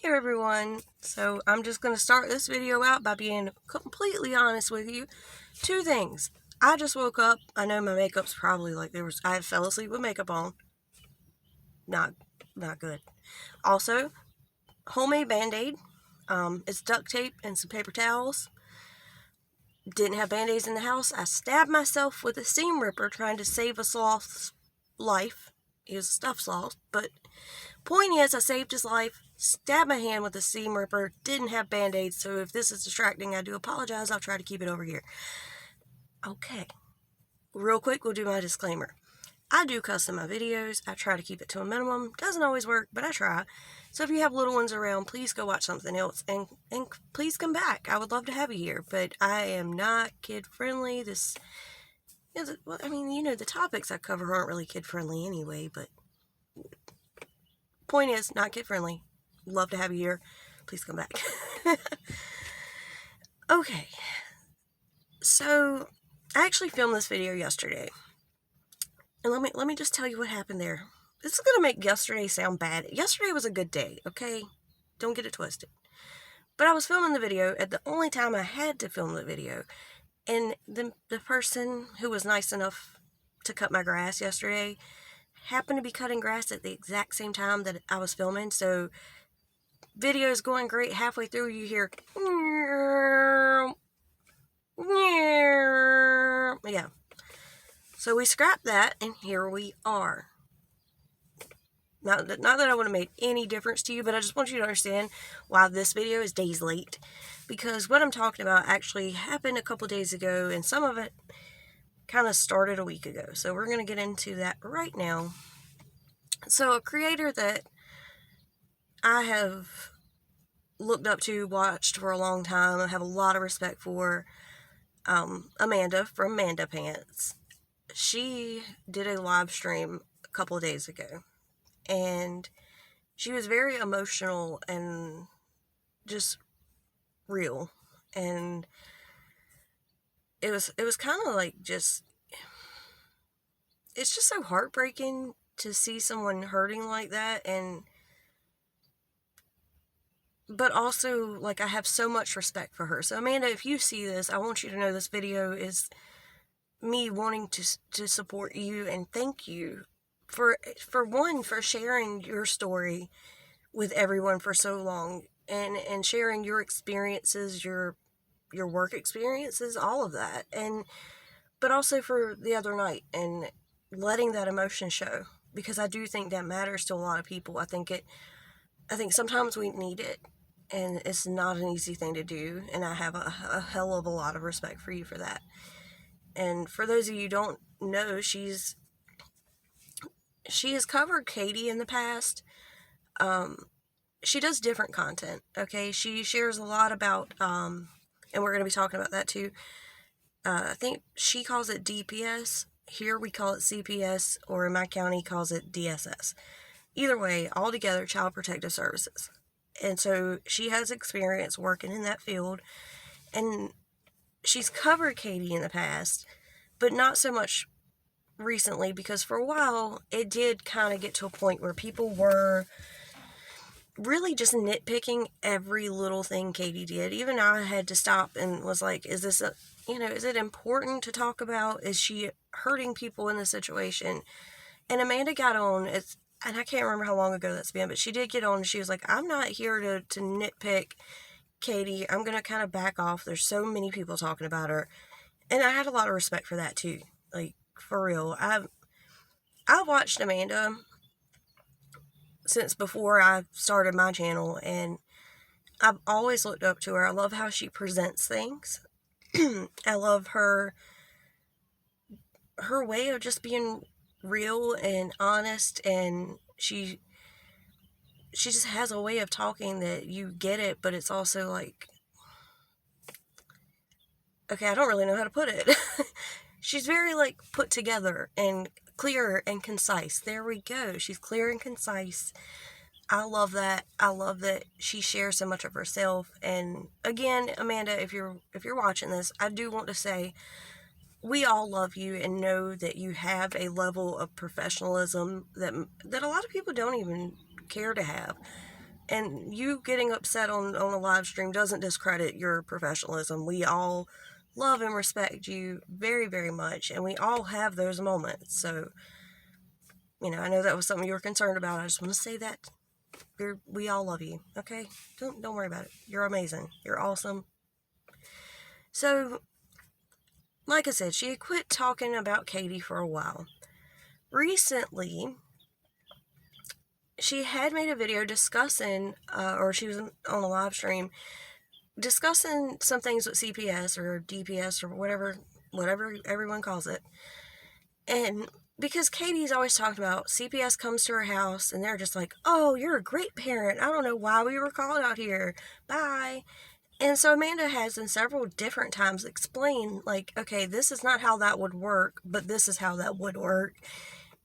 Hey everyone, so I'm just going to start this video out by being completely honest with you. Two things. I just woke up. I know my makeup's probably I fell asleep with makeup on. Not good. Also, homemade Band-Aid. It's duct tape and some paper towels. Didn't have Band-Aids in the house. I stabbed myself with a seam ripper trying to save a sloth's life. He was a stuffed sloth, but point is, I saved his life, stabbed my hand with a seam ripper, didn't have Band-Aids, so if this is distracting, I do apologize. I'll try to keep it over here. Okay, real quick, we'll do my disclaimer. I do cuss in my videos. I try to keep it to a minimum. Doesn't always work, but I try. So if you have little ones around, please go watch something else, and please come back. I would love to have you here, but I am not kid-friendly. The topics I cover aren't really kid-friendly anyway, but point is, not kid-friendly. Love to have you here. Please come back. Okay. So, I actually filmed this video yesterday. And let me just tell you what happened there. This is going to make yesterday sound bad. Yesterday was a good day, okay? Don't get it twisted. But I was filming the video at the only time I had to film the video. And the person who was nice enough to cut my grass yesterday happened to be cutting grass at the exact same time that I was filming. So, video is going great. Halfway through, you hear... Yeah. So we scrapped that, and here we are. Not that I would have made any difference to you, but I just want you to understand why this video is days late. Because what I'm talking about actually happened a couple days ago, and some of it kind of started a week ago. So we're going to get into that right now. So a creator that I have looked up to, watched for a long time, I have a lot of respect for, Amanda from Amandapants. She did a live stream a couple of days ago, and she was very emotional and just real, and it was kind of like it's just so heartbreaking to see someone hurting like that, but also, like, I have so much respect for her. So Amanda, if you see this, I want you to know this video is me wanting to support you and thank you for sharing your story with everyone for so long, and sharing your experiences, your work experiences, all of that, but also for the other night and letting that emotion show, because I do think that matters to a lot of people. I think sometimes we need it, and it's not an easy thing to do, and I have a hell of a lot of respect for you for that. And for those of you who don't know, she has covered Katie in the past. She does different content, okay? She shares a lot about, and we're going to be talking about that too. I think she calls it DPS. Here we call it CPS, or in my county calls it DSS. Either way, all together, Child Protective Services. And so she has experience working in that field, and she's covered Katie in the past, but not so much recently, because for a while it did kind of get to a point where people were really just nitpicking every little thing Katie did. Even I had to stop and was like, is it important to talk about? Is she hurting people in this situation? And Amanda got on, and I can't remember how long ago that's been, but she did get on, and she was like, I'm not here to nitpick Katie. I'm going to kind of back off. There's so many people talking about her. And I had a lot of respect for that too. Like, for real. I've watched Amanda since before I started my channel, and I've always looked up to her. I love how she presents things. I love her way of just being real and honest, and she just has a way of talking that you get it, but it's also like, okay, I don't really know how to put it. She's very, like, put together and clear and concise. There we go. She's clear and concise. I love that. I love that she shares so much of herself. And again, Amanda, if you're watching this, I do want to say we all love you and know that you have a level of professionalism that a lot of people don't even care to have. And you getting upset on a live stream doesn't discredit your professionalism. We all love and respect you very, very much, and we all have those moments. So, I know that was something you were concerned about. I just want to say that we all love you, okay? Don't worry about it. You're amazing. You're awesome. So, like I said, she had quit talking about Katie for a while. Recently, she had made a video discussing, or she was on a live stream, discussing some things with CPS or DPS or whatever everyone calls it. And because Katie's always talked about CPS comes to her house and they're just like, oh, you're a great parent. I don't know why we were called out here. Bye. And so Amanda has in several different times explained, like, okay, this is not how that would work, but this is how that would work.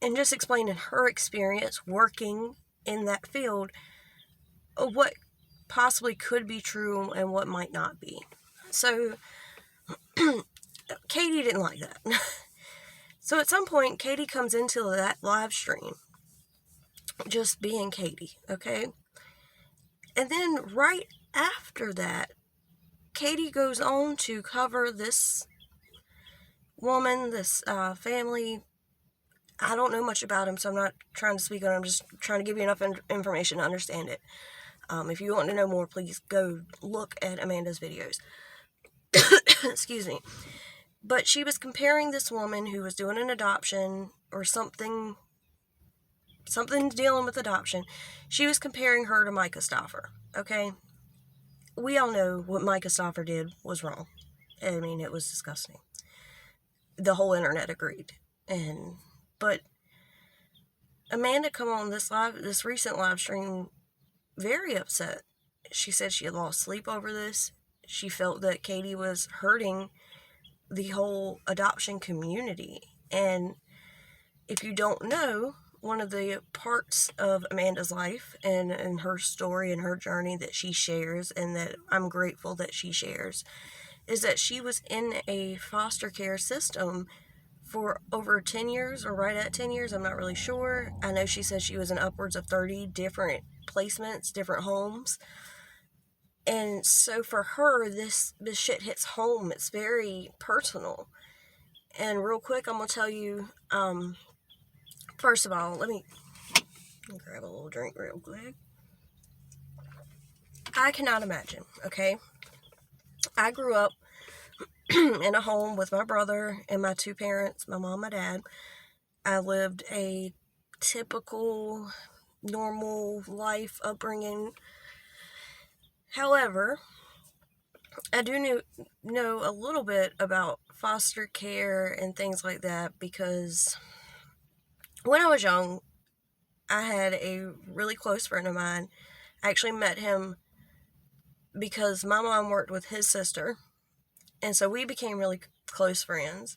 And just explaining her experience working in that field, what possibly could be true and what might not be. So Katie didn't like that. So at some point, Katie comes into that live stream just being Katie, okay? And then right after that, Katie goes on to cover this woman, this family. I don't know much about him, so I'm not trying to speak on it. I'm just trying to give you enough information to understand it. If you want to know more, please go look at Amanda's videos. Excuse me. But she was comparing this woman who was doing an adoption or something dealing with adoption. She was comparing her to Micah Stauffer, okay? We all know what Micah Stauffer did was wrong. I mean, it was disgusting. The whole internet agreed. But Amanda come on this recent live stream very upset. She said she had lost sleep over this. She felt that Katie was hurting the whole adoption community. And if you don't know, one of the parts of Amanda's life and her story and her journey that she shares, and that I'm grateful that she shares, is that she was in a foster care system for over 10 years, or right at 10 years, I'm not really sure. I know she said she was in upwards of 30 different placements, different homes. And so for her, this shit hits home. It's very personal. And real quick, I'm going to tell you, first of all, let me grab a little drink real quick. I cannot imagine, okay? I grew up in a home with my brother and my two parents, my mom and my dad. I lived a typical, normal life upbringing. However, I do know a little bit about foster care and things like that, because when I was young, I had a really close friend of mine. I actually met him because my mom worked with his sister, and so we became really close friends.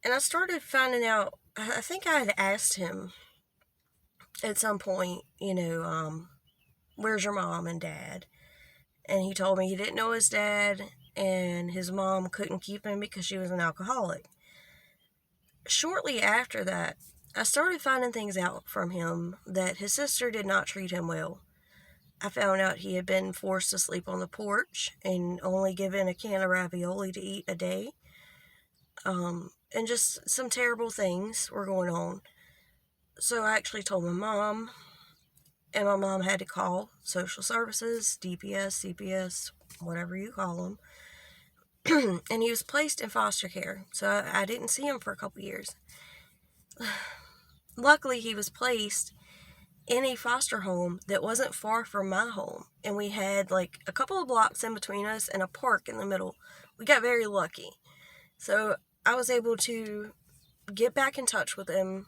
And I started finding out, I think I had asked him at some point, where's your mom and dad? And he told me he didn't know his dad, and his mom couldn't keep him because she was an alcoholic. Shortly after that, I started finding things out from him that his sister did not treat him well. I found out he had been forced to sleep on the porch and only given a can of ravioli to eat a day. And just some terrible things were going on. So I actually told my mom, and my mom had to call social services, DPS, CPS, whatever you call them. And he was placed in foster care. So I didn't see him for a couple years. Luckily, he was placed in a foster home that wasn't far from my home. And we had like a couple of blocks in between us and a park in the middle. We got very lucky. So I was able to get back in touch with him.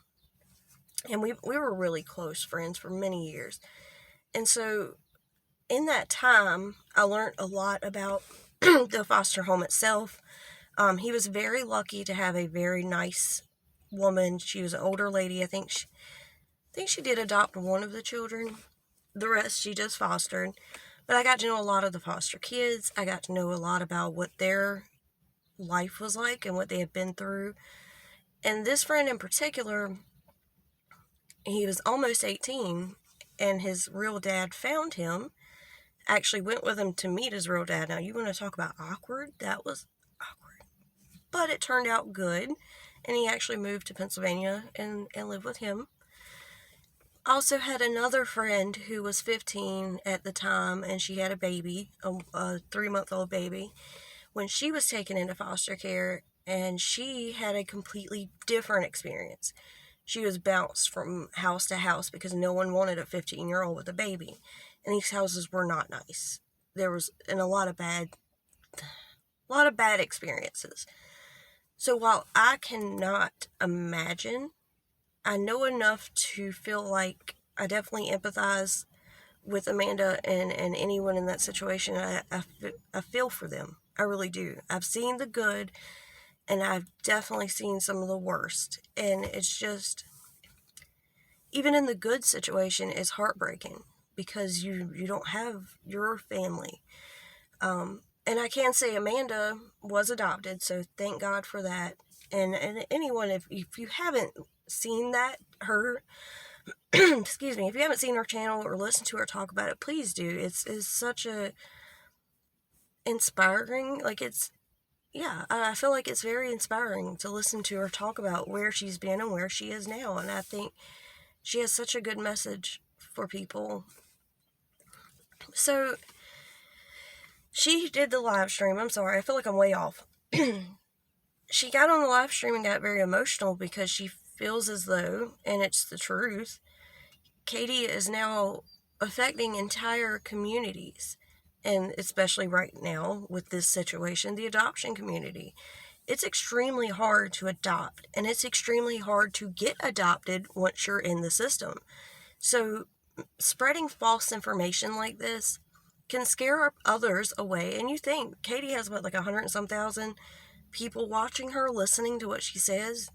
And we were really close friends for many years. And so in that time, I learned a lot about the foster home itself. He was very lucky to have a very nice woman. She was an older lady. I think she did adopt one of the children. The rest she just fostered. But I got to know a lot of the foster kids. I got to know a lot about what their life was like and what they had been through. And this friend in particular, he was almost 18, and his real dad found him, actually went with him to meet his real dad. Now, you want to talk about awkward? That was awkward. But it turned out good, and he actually moved to Pennsylvania and lived with him. Also had another friend who was 15 at the time, and she had a baby, a 3-month-old baby, when she was taken into foster care, and she had a completely different experience. She was bounced from house to house because no one wanted a 15-year-old with a baby. And these houses were not nice. There was a lot of bad experiences. So while I cannot imagine, I know enough to feel like I definitely empathize with Amanda and anyone in that situation. I feel for them. I really do. I've seen the good, and I've definitely seen some of the worst. And it's just, even in the good situation, it's heartbreaking because you don't have your family. And I can say Amanda was adopted, so thank God for that. And anyone, if you haven't seen that, her, excuse me, if you haven't seen her channel or listened to her talk about it, please do. It's such a inspiring, I feel like it's very inspiring to listen to her talk about where she's been and where she is now. And I think she has such a good message for people. So she did the live stream. I'm sorry, I feel like I'm way off. She got on the live stream and got very emotional because she feels as though, and it's the truth, Katie is now affecting entire communities. And especially right now with this situation, the adoption community. It's extremely hard to adopt, and it's extremely hard to get adopted once you're in the system. So spreading false information like this can scare others away. And you think Katie has 100 and some thousand people watching her, listening to what she says.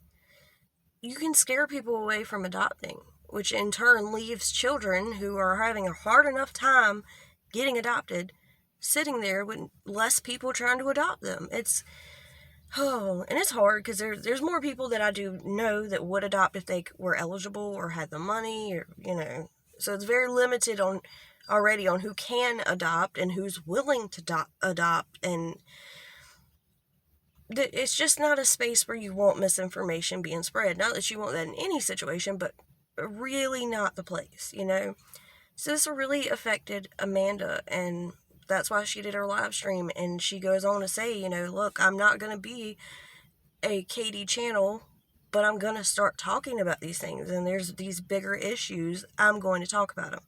You can scare people away from adopting, which in turn leaves children who are having a hard enough time getting adopted sitting there with less people trying to adopt them. And it's hard because there's more people that I do know that would adopt if they were eligible or had the money, or so it's very limited already on who can adopt and who's willing to adopt. And it's just not a space where you want misinformation being spread. Not that you want that in any situation, but really not the place, So this really affected Amanda, and that's why she did her live stream. And she goes on to say, look, I'm not going to be a Katie channel, but I'm going to start talking about these things. And there's these bigger issues, I'm going to talk about them.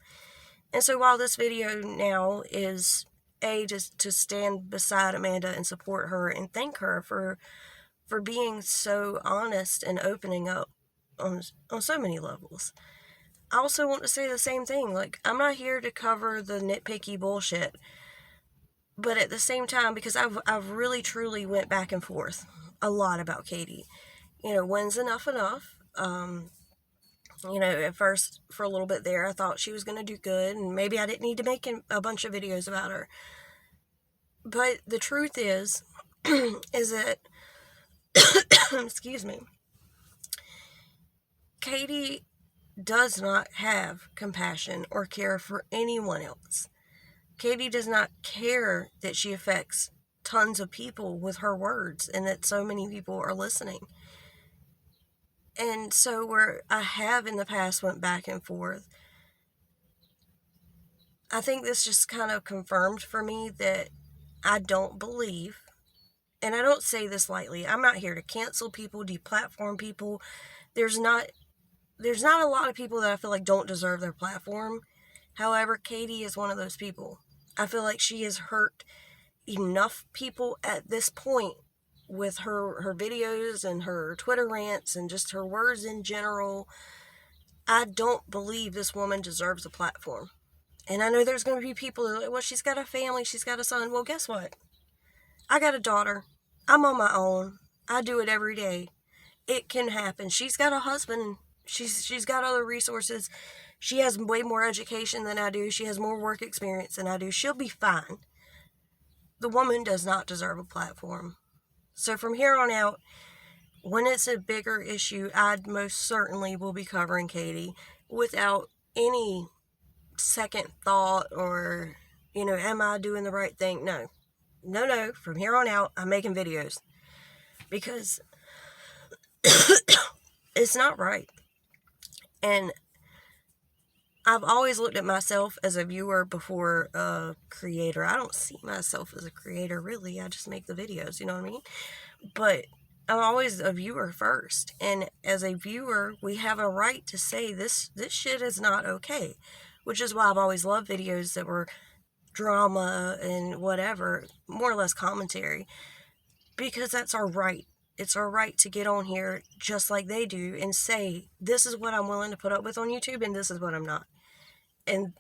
And so while this video now is just to stand beside Amanda and support her and thank her for being so honest and opening up on so many levels, I also want to say the same thing. I'm not here to cover the nitpicky bullshit, but at the same time, because I've really truly went back and forth a lot about Katie. When's enough? At first, for a little bit there, I thought she was going to do good, and maybe I didn't need to make a bunch of videos about her. But the truth is that, excuse me, Katie does not have compassion or care for anyone else. Katie does not care that she affects tons of people with her words and that so many people are listening. And so where I have in the past went back and forth, I think this just kind of confirmed for me that I don't believe, and I don't say this lightly, I'm not here to cancel people, deplatform people. There's not a lot of people that I feel like don't deserve their platform. However, Katie is one of those people. I feel like she has hurt enough people at this point with her videos and her Twitter rants and just her words in general. I don't believe this woman deserves a platform. And I know there's going to be people that are like, well, she's got a family, she's got a son. Well, guess what? I got a daughter. I'm on my own. I do it every day. It can happen. She's got a husband. She's got other resources. She has way more education than I do. She has more work experience than I do. She'll be fine. The woman does not deserve a platform. So from here on out, when it's a bigger issue, I most certainly will be covering Katie without any second thought or, am I doing the right thing? No. From here on out, I'm making videos because it's not right. And I've always looked at myself as a viewer before a creator. I don't see myself as a creator, really. I just make the videos, you know what I mean? But I'm always a viewer first. And as a viewer, we have a right to say this shit is not okay. Which is why I've always loved videos that were drama and whatever, more or less commentary. Because that's our right. It's our right to get on here just like they do and say, this is what I'm willing to put up with on YouTube and this is what I'm not. And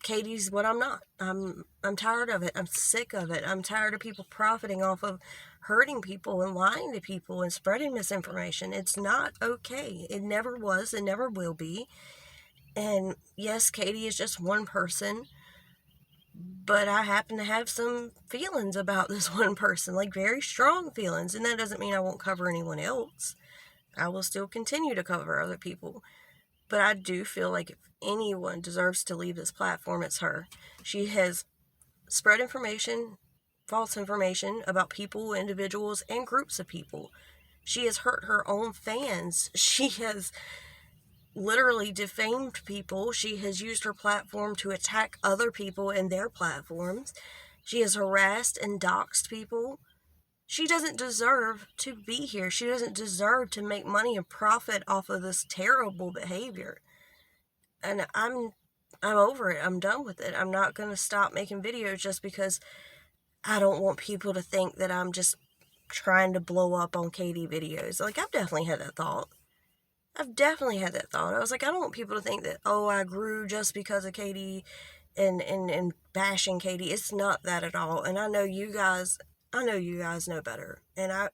Katie's what I'm not. I'm tired of it. I'm sick of it. I'm tired of people profiting off of hurting people and lying to people and spreading misinformation. It's not okay. It never was. It never will be. And yes, Katie is just one person, but I happen to have some feelings about this one person, like very strong feelings. And that doesn't mean I won't cover anyone else. I will still continue to cover other people. But I do feel like if anyone deserves to leave this platform, it's her. She has spread information, false information about people, individuals, and groups of people. She has hurt her own fans. She has literally defamed people. She has used her platform to attack other people and their platforms. She has harassed and doxed people. She doesn't deserve to be here. She doesn't deserve to make money and profit off of this terrible behavior. And I'm over it. I'm done with it. I'm not going to stop making videos just because I don't want people to think that I'm just trying to blow up on Katie videos. Like, I've definitely had that thought. I was like, I don't want people to think that, I grew just because of Katie and bashing Katie. It's not that at all. And I know you guys know better. And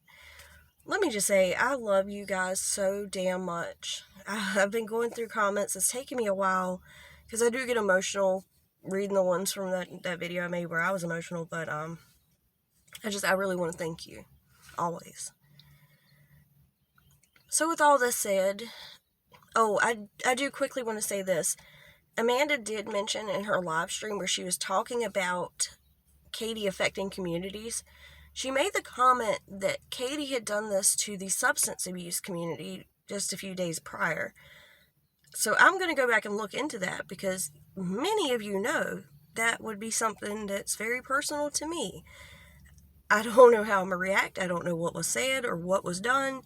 let me just say, I love you guys so damn much. I've been going through comments. It's taken me a while because I do get emotional reading the ones from that video I made where I was emotional. But I really want to thank you always. So with all this said, I do quickly want to say this. Amanda did mention in her live stream where she was talking about Katie affecting communities. She made the comment that Katie had done this to the substance abuse community just a few days prior. So I'm going to go back and look into that because many of you know that would be something that's very personal to me. I don't know how I'm going to react. I don't know what was said or what was done,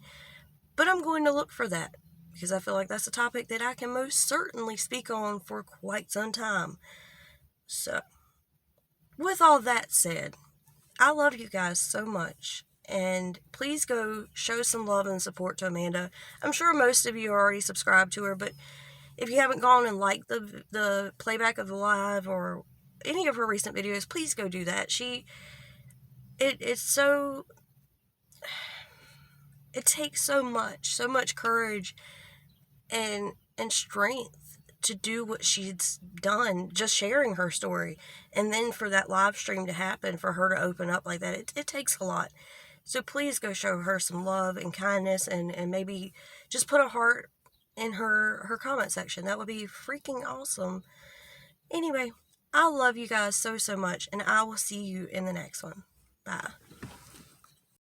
but I'm going to look for that because I feel like that's a topic that I can most certainly speak on for quite some time. So, with all that said, I love you guys so much, and please go show some love and support to Amanda. I'm sure most of you are already subscribed to her, but if you haven't gone and liked the playback of the live or any of her recent videos, please go do that. It takes so much courage and strength to do what she's done, just sharing her story. And then for that live stream to happen, for her to open up like that, it takes a lot. So please go show her some love and kindness and maybe just put a heart in her comment section. That would be freaking awesome. Anyway, I love you guys so much, and I will see you in the next one. Bye.